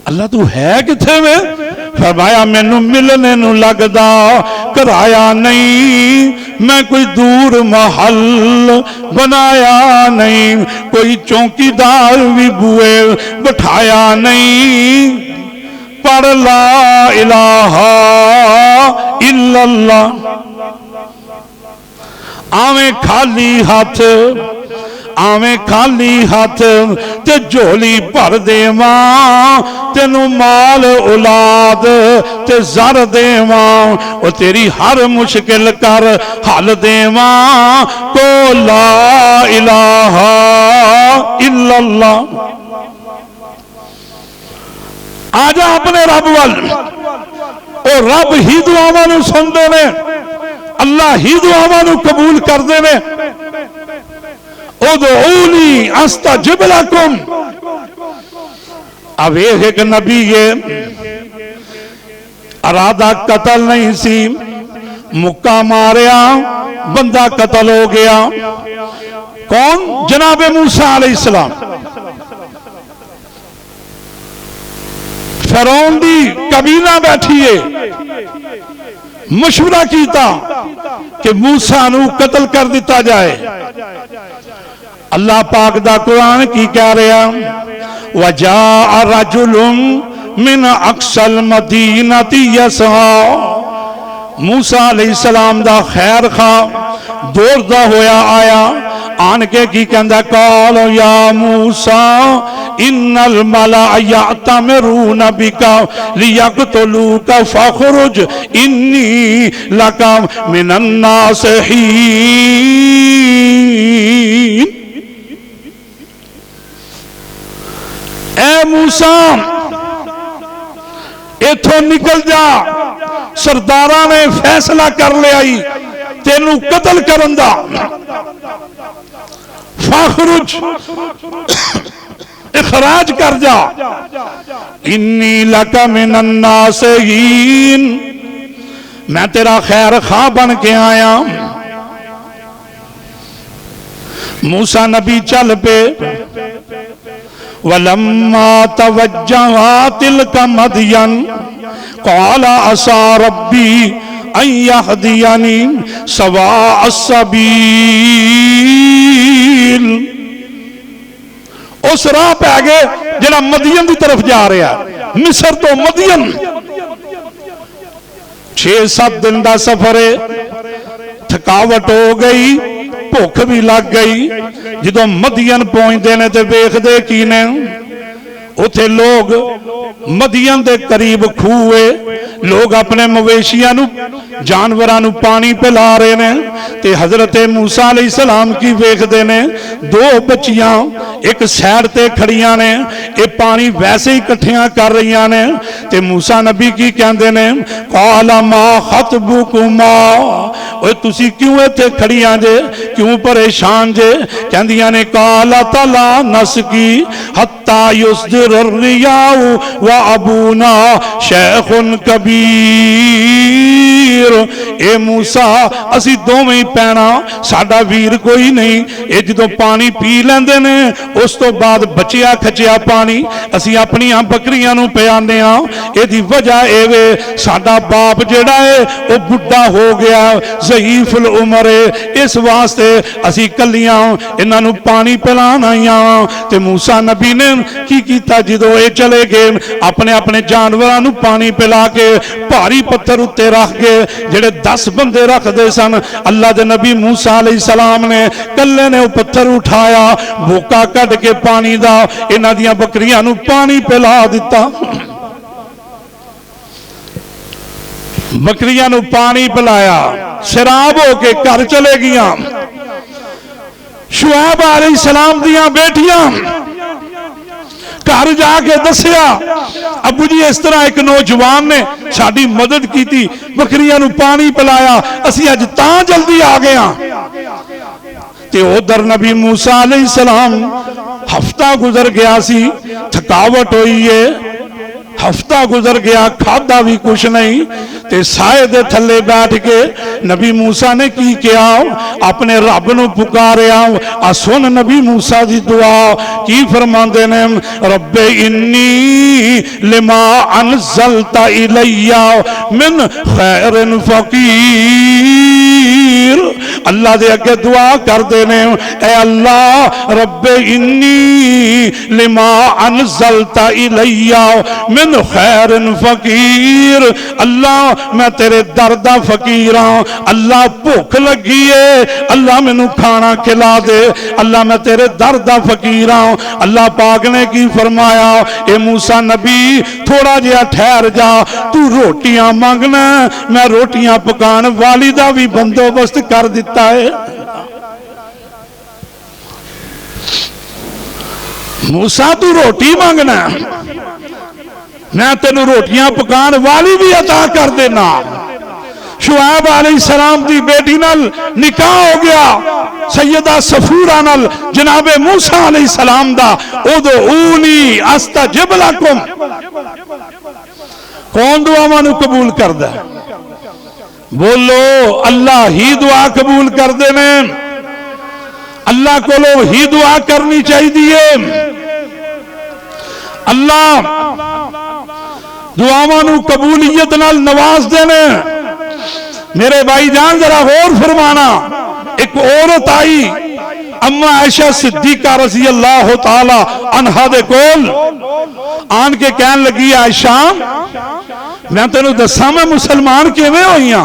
اللہ تو ہے کتھے میں فرمایا مینوں ملنے نو لگدا کرایا نہیں میں کوئی دور محل بنایا نہیں کوئی چوکی دار بھی بوئے بٹھایا نہیں. پڑھ لا الہ الا اللہ. آویں خالی ہاتھ آویں خالی ہاتھ تے جھولی بھر دیواں تینوں مال اولاد تے زر دیواں او تیری ہر مشکل کر حل دیواں کو لا الہ الا اللہ. آجا اپنے رب وال او رب ہی دعاواں نو سن دے نے اللہ ہی دعاواں نو قبول کر دے نے. ادعونی استجب لکم. اب ایک نبی یہ ارادہ قتل نہیں سی مکہ ماریا بندہ قتل ہو گیا. کون جناب موسیٰ علیہ السلام. فرعون دی قبیلہ بیٹھیے مشورہ کیتا کہ موسیٰ نو قتل کر دیتا جائے. اللہ پاک دا قرآن کی کہہ رہا وَجَاءَ رَجُلٌ مِّنْ أَقْصَى الْمَدِينَةِ يَسْعَىٰ موسیٰ علیہ السلام دا خیر خواہ دوڑدا ہویا آیا آن کے کی کہندا قال یا موسیٰ ان الملأ یعتمرون بک لیقتلوک فاخرج انی لک من الناصحین۔ اے موسیٰ ایتھوں نکل جا، سرداراں نے فیصلہ کر لیا تینوں قتل کرن دا، فاخرج اخراج کر جا، انی لک من الناصحین، میں تیرا خیر خواہ بن کے آیا۔ موسیٰ نبی چل پے، وَلَمَّا تَوَجَّهَا تِلْكَ مَدْيَنَ قَالَ عَسَىٰ رَبِّي أَن يَهْدِيَنِي سَوَاءَ السَّبِيلِ۔ اس راہ پہ آگے جنہاں مدین دی طرف جا رہا ہے، مصر تو مدین 6-7 دن دا سفر ہے، تھکاوٹ ہو گئی، بھوک بھی لگ گئی۔ جدوں مدین پہنچ دینے تے ویکھ دے کی نے اتھے لوگ مدین دے قریب کھوئے، لوگ اپنے مویشیاں جانوراں پانی پلا رہے نے، تے حضرت موسیٰ علیہ السلام کی ویکھ دے نے 2 بچیاں ایک سائیڈ تے کھڑیاں نے، اے پانی ویسے ہی کٹھیاں کر رہیاں نے، تے موسیٰ نبی کی کہندے نے قال ما خطبکما، اوے تسی کیوں ایتھے کھڑیاں جے، کیوں پریشان جے؟ کہندیاں نے قالت لا نسقی حتی یصدر الرعاء وابونا شیخ کبیر۔ اے موسیٰ اسی دوویں پینا، ساڈا ویر کوئی نہیں، اے جدوں پانی پی لیندے نے اس تو بعد بچیا کھچیا پانی اسی اپنی بکریاں نو پیانے ہاں۔ اے دی وجہ اے وے ساڈا باپ جڑا ہے او بڈھا ہو گیا، ضعیف العمر ہے، اس واسطے اسی کلیاں انہاں نو پانی پلانا ہاں۔ تے موسیٰ نبی نے کی کیتا جدوں اے چلے گئے اپنے اپنے جانوراں نو پانی پلا کے بھاری پتھر اتے رکھ گئے جڑے 10 بندے رکھ دے سن۔ اللہ دے نبی موسیٰ علیہ السلام نے کلے نے وہ پتھر اٹھایا، بھوکا کٹ کے پانی دا انہاں دیاں بکریاں نو پانی پلا دیتا، بکریاں نو پانی پلایا، سراب ہو کے گھر چلے گیاں۔ شعیب علیہ السلام دیاں بیٹیاں گھر جا کے دسیا ابو جی اس طرح ایک نوجوان نے ساڈی مدد کی تھی، بکریاں نو پانی پلایا، اسی اج تاں جلدی آ گیا۔ تے ادھر نبی موسیٰ علیہ السلام ہفتہ گزر گیا سی، تھکاوٹ ہوئی ہے، ہفتہ گزر گیا، کھادا بھی کچھ نہیں، تے سائے دے تھلے بیٹھ کے نبی موسیٰ نے کی کیا اپنے رب نو پکاریا۔ سن نبی موسیٰ دی دعا کی فرماندے نے رب انی لما انزلت الی من خیر فقیر۔ اللہ دے اگے دعا کر دینے اے اللہ رب انی لما انزلت الی من خیر فقیر، اللہ میں تیرے دردہ فقیراں، اللہ بھوک لگیے اللہ میں نو کھانا کھلا دے، اللہ میں تیرے دردہ فقیراں۔ اللہ پاک نے کی فرمایا اے موسیٰ نبی تھوڑا جیا ٹھہر جا، تو روٹیاں مانگنا میں روٹیاں پکان والی دا بھی بندوبست کر دیتا ہے۔ موسیٰ تو روٹی مانگنا میں تینوں روٹیاں پکان والی بھی عطا کر دینا۔ شعیب علیہ السلام دی بیٹی نال نکاح ہو گیا سیدہ صفورہ نال جناب موسیٰ علیہ السلام دا۔ ادعونی استجب لکم، کون دعا مانو قبول کر دے؟ بولو اللہ ہی دعا قبول کر دے میں، اللہ کو لو ہی دعا کرنی چاہیے۔ اللہ دعاواں قبولیت نال نواز دینے۔ میرے بھائی جان ذرا غور فرمانا، ایک عورت آئی اما عائشہ صدیقہ رضی اللہ تعالی عنہا دے کول آن کے کہن لگی عائشہ میں تینوں دساں میں مسلمان کیویں ہوئیاں؟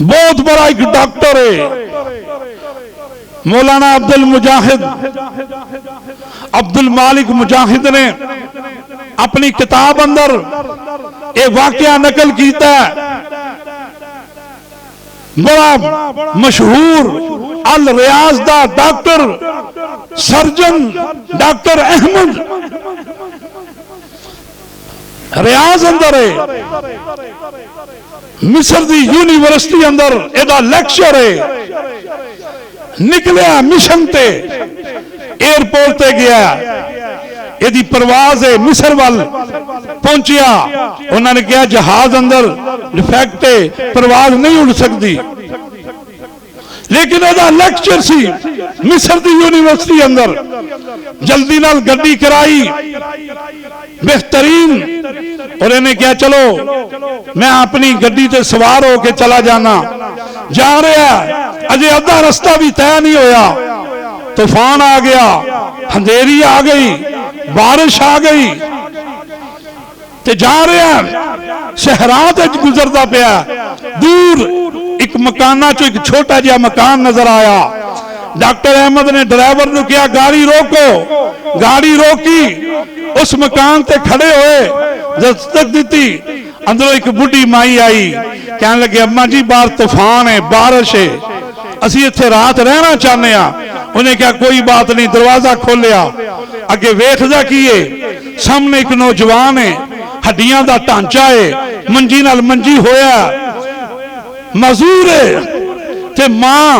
بہت بڑا ایک ڈاکٹر ہے مولانا عبد المالک مجاہد نے اپنی کتاب اندر ایک واقعہ نقل کیتا ہے. بڑا مشہور الریاض دا doctor surgeon doctor Ahmed Riaz اندر ہے، مصر دی یونیورسٹی اندر ایدہ لیکچر ہے. نکلیا مشن تے ایئرپورٹ تے گیا، ایدی پرواز ہے مصر وال پہنچیا. انہوں نے کہا جہاز اندر ڈیفیکٹ ہے، پرواز نہیں اڑ سکتی، لیکن ایدہ لیکچر سی مصر دی یونیورسٹی اندر. جلدی نال گڈی کرائی بہترین، اور انہیں کہا چلو میں اپنی گڈی تے سوار ہو کے چلا جانا. جا رہا اجے ادھا رستہ بھی طے نہیں ہویا، طوفان آ گیا، اندھیری آ گئی، بارش آ گئی تے جا رہا شہرات گزرتا پیا. دور ایک مکانہ چو ایک چھوٹا جہا مکان نظر آیا. ڈاکٹر احمد نے ڈرائیور نے کیا گاڑی روکو، گاڑی روکی، اس مکان تے کھڑے ہوئے، دستک دیتی. اندروں ایک بڑھی مائی آئی، کہنے لگے اماں جی باہر طوفان ہے، بارش ہے، اسی اتھے رات رہنا چاہنے ہیں. انہیں کہا کوئی بات نہیں، دروازہ کھولیا. اگے ویکھدا کیے سامنے ایک نوجوان ہے، ہڈیاں دا ٹانچا ہے، منجی نال منجی ہویا معذور ہے. تے ماں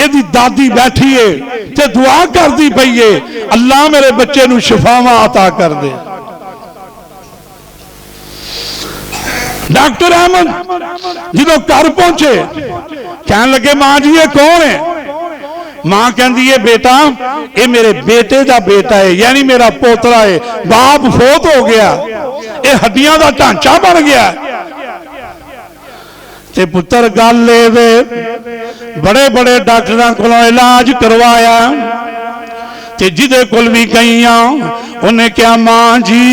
ایدی دادی بیٹھی ہے تے دعا کر دی پئیے اللہ میرے بچے نو شفاواں عطا کر دے. ڈاکٹر احمد جدو گھر پہنچے کہنے لگے ماں جی یہ کون ہے؟ ماں کہندی ہے بیٹا یہ میرے بیٹے دا بیٹا ہے، یعنی میرا پوترا ہے، باپ فوت ہو گیا، یہ ہڈیاں دا ٹانچا بن گیا. تے پتر گل لے وے بڑے بڑے ڈاکٹراں کو علاج کروایا تے جدے کل بھی گئیاں انہیں کیا ماں جی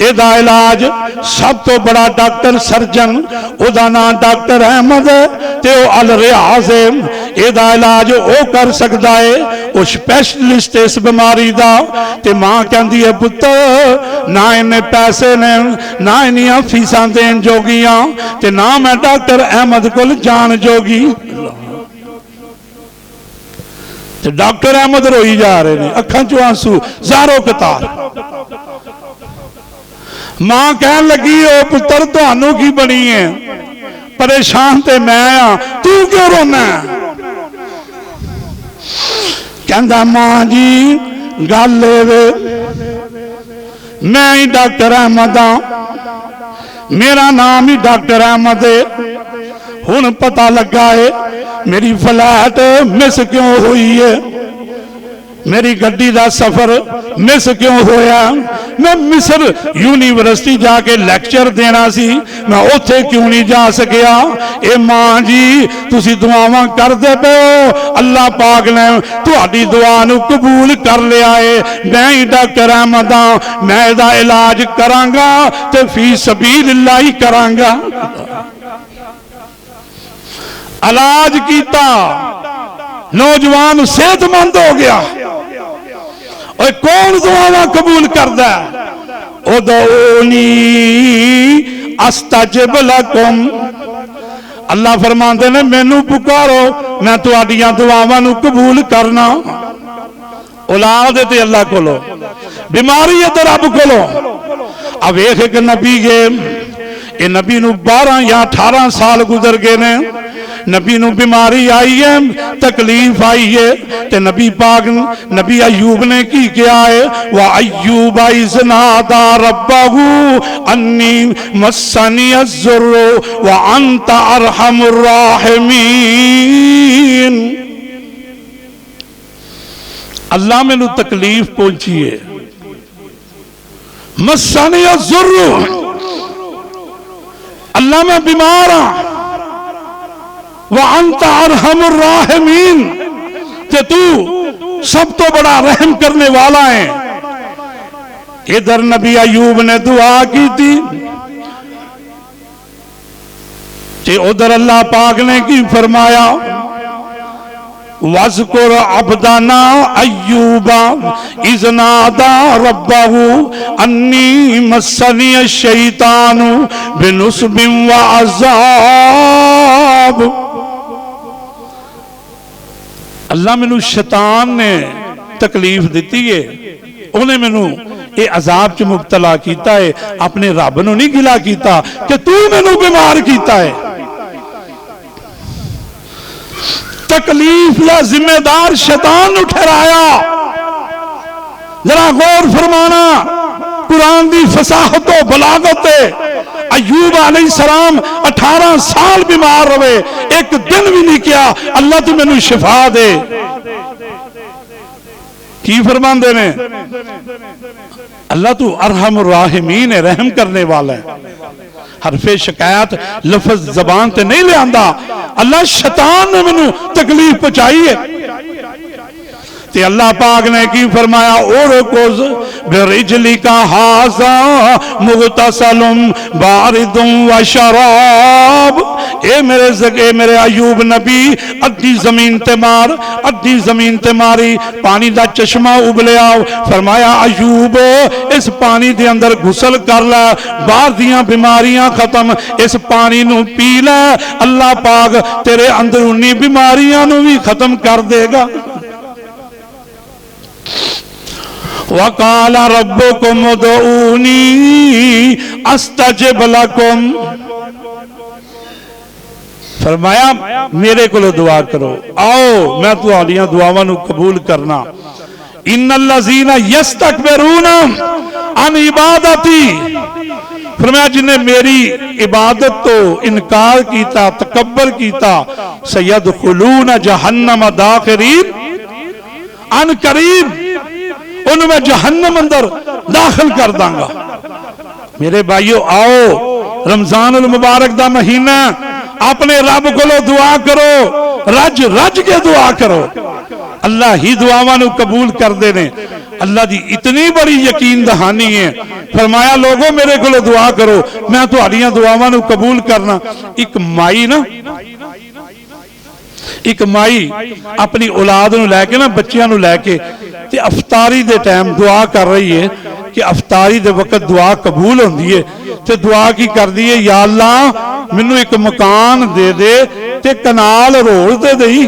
ایدہ علاج سب تو بڑا ڈاکٹر سرجن ادا نا ڈاکٹر احمد تے او الریاض ہے، ایدہ علاج او کر سکتا ہے، او سپیشلسٹ اس بیماری دا. تے ماں کہندی ہے پتر نہ انہیں پیسے نے نہ انہیں فیساں دین جوگیاں تے نہ میں ڈاکٹر احمد کل جان جوگی. تے ڈاکٹر احمد روئی جا رہے ہیں، اکھاں چو آنسو زاروں کتار. ماں کہن لگی او پتر تو آنو کی بنی ہے، پریشان تے میں آیا، تو کیوں رونا ہے؟ کہندہ ماں جی گل لے وے میں ہی ڈاکٹر احمد ہاں، میرا نام ہی ڈاکٹر احمد ہے. ہن پتہ لگا ہے میری فلائٹ مس کیوں ہوئی ہے، میری گڈی دا سفر مس کیوں ہویا، میں مصر یونیورسٹی جا کے لیکچر دینا سی، میں اوتھے کیوں نہیں جا سکیا. اے ماں جی تسی دعاواں کر دے پے ہو، اللہ پاک نے تہاڈی دعا نو قبول کر لیا ہے. میں ہی ڈاکٹر احمد ہاں، میں دا علاج کراں گا تے فی سبیل اللہ ہی کراں گا. علاج کیتا، نوجوان صحت مند ہو گیا. اور کون دعاواں قبول کردا ہے؟ ادعونی استجب لکم. اللہ فرماندے نے مینوں پکارو میں تہاڈیاں دعاواں نو قبول کرنا. اولاد تے اللہ کولو، بیماری تے رب کولو. اب ایک نبی گئے، اے نبی نو 12 یا 18 سال گزر گئے نے، نبی نو بیماری آئی ہے، تکلیف آئی ہے، تے نبی پاک نبی ایوب نے کی کیا ہے وَأَيُّوبَ إِذْ نَادَى رَبَّهُ أَنِّي مَسَّنِيَ الضُّرُّ وَأَنْتَ أَرْحَمُ الراحمین. اللہ میں نو تکلیف پہنچی ہے، مَسَّنِيَ الضُّرُّ، اللہ میں بیمار ہاں، وَأَنْتَ أَرْحَمُ الراحمین، کہ تو سب تو بڑا رحم کرنے والا ہے. ادھر نبی ایوب نے دعا کی تھی کہ ادھر اللہ پاک نے کی فرمایا وَاذْكُرْ عَبْدَنَا أَيُّوبَ إِذْ نَادَى رَبَّهُ أَنِّي مَسَّنِيَ الشَّيْطَانُ بِنُصْبٍ وَعَذَابٍ۔ اللہ مینوں شیطان نے تکلیف دیتی ہے، انہیں مینوں یہ عذاب چ مبتلا کیتا ہے، اپنے رب نو نہیں گلا کیتا کہ تو مینوں بیمار کیتا ہے۔ تکلیف یا ذمہ دار شیطان نو ٹھہرایا۔ ذرا غور فرمانا، قرآن دی فصاحت و بلاغت ہے۔ ایوب علیہ السلام 18 سال بیمار ہوئے، ایک دن بھی نہیں کیا اللہ تو مینوں شفا دے۔ کی فرمان دے نے؟ اللہ تو ارحم الراحمین ہے، رحم کرنے والا ہے۔ حرف شکایت لفظ زبان تے نہیں لے آندا، اللہ شیطان نے منو تکلیف پہنچائی ہے تے اللہ پاک نے کی فرمایا اورکوز برجلک ھذا مغتسل بارد وشراب۔ اے میرے ایوب نبی ادھی زمین تے مار، ادھی زمین تے ماری، پانی دا چشمہ ابلیا، فرمایا ایوب اس پانی دے اندر غسل کر لے، باہر دیاں بیماریاں ختم، اس پانی نو پی لے، اللہ پاک تیرے اندرونی بیماریاں نو بھی ختم کر دے گا۔ وَقَالَ رَبُّكُمُ ادْعُونِي أَسْتَجِبْ لَكُمْ۔ فرمایا میرے کو دعا کرو، آؤ میں تہاڈیاں دعاواں نو قبول کرنا۔ ان الذین یستکبرون عن عبادتی، فرمایا جن نے میری عبادت تو انکار کیتا، تکبر کیتا، سیدخلون جہنم داخرین، ان قریب انہوں میں جہنم اندر داخل کر داں گا۔ میرے بھائیو آؤ، رمضان المبارک دا مہینہ، اپنے رب کو لو دعا کرو، رج رج کے دعا کرو، اللہ ہی دعاواں نو قبول کر دینے۔ اللہ دی اتنی بڑی یقین دہانی ہے، فرمایا لوگوں میرے کو لو دعا کرو، میں تو آڑیاں دعاواں نو قبول کرنا۔ ایک مائی نا، ایک مائی اپنی اولاد نو لے کے نا، بچیاں نو لے کے تے افطاری دے ٹائم دعا کر رہی ہے کہ افطاری دے وقت دعا قبول ہوندی ہے، تے دعا کی کر دی ہے یا اللہ منو ایک مکان دے دے تے کنال روڑ دے دئی،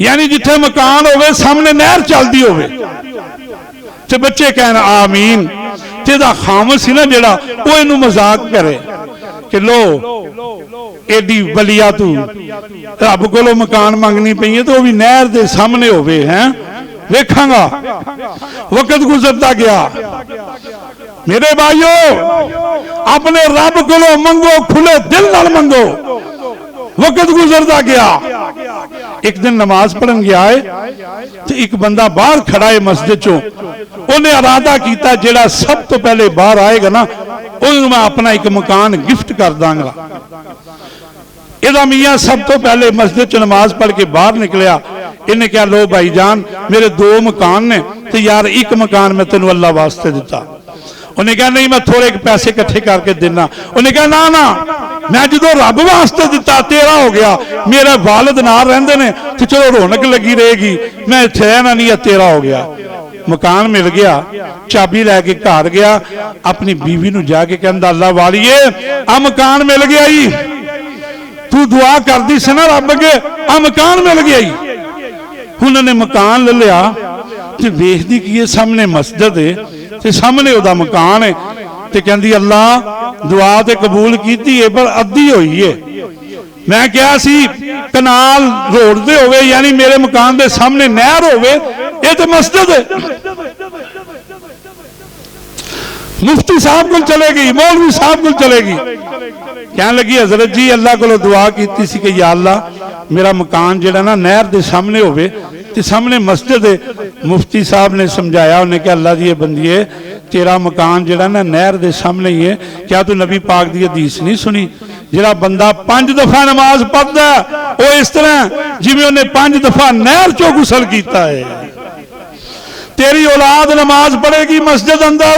یعنی جتھے مکان ہوئے سامنے نہر چل دی ہوئے، تے بچے کہنا آمین۔ تے دا خامس ہی نا جڑا وہ انہوں مذاق کرے کہ لو ایڈی بلیا تو رب کو لو مکان مانگنی پئی ہے تو وہ بھی نہر دے سامنے ہوئے ہیں، دیکھاں گا وقت گزرتا گیا۔ میرے بھائیو اپنے رب کو لو منگو، کھلے دل نال منگو، وقت گزرتا گیا۔ ایک دن نماز پڑھن گیا ہے تو ایک بندہ باہر کھڑا ہے مسجد چوں، انہیں ارادہ کیتا جڑا سب تو پہلے باہر آئے گا نا انہوں میں اپنا ایک مکان گفٹ کر داں گا۔ ادھا میاں سب تو پہلے مسجد چ نماز پڑھ کے باہر نکلیا، انہیں کہا لو بھائی جان میرے 2 مکان نے تو یار ایک مکان میں تینوں اللہ واسطے دیتا۔ انہیں کہا نہیں میں تھوڑے پیسے کٹھے کر کے دینا۔ انہیں کہا نا نا میں جدو رب واسطے دیتا تیرا ہو گیا، میرے والد نہ رہندے نے تو چلو رونق لگی رہے گی، میں ٹھہرنا نہیں تیرا ہو گیا۔ مکان مل گیا، چابی لے کے گھر گیا، اپنی بیوی نو جا کے کہندا اللہ والیے آ مکان مل گیا ہی، تو دعا کر دی سے نا رب کے آ مکان مل گیا ہی۔ انہوں نے مکان لے لیا تے ویکھ دی کہ یہ سامنے مسجد ہے تے سامنے ادا مکان ہے تے کہندی اللہ دعا تے قبول کیتی ہے پر ادھی ہوئی ہے، میں کیا سی کنال روڑ دے ہوئے یعنی میرے مکان دے سامنے نہر ہوئے، یہ تو مسجد ہے۔ مفتی صاحب کو چلے گی، مولوی صاحب کو چلے گی، کہنے لگی حضرت جی اللہ کو دعا کیتی سی کہ یا اللہ میرا مکان جڑا نا نہر دے سامنے ہوئے تے سامنے مسجد ہے۔ مفتی صاحب نے سمجھایا، انہیں کہا اللہ جی یہ بندیے تیرا مکان جڑا نا نہر دے سامنے ہی ہے، کیا تو نبی پاک دی حدیث نہیں سنی جڑا بندہ 5 دفعہ نماز پڑھتا ہے وہ اس طرح جی میں انہیں 5 دفعہ نہر چو غسل کیتا ہے۔ تیری اولاد نماز پڑھے گی مسجد اندر،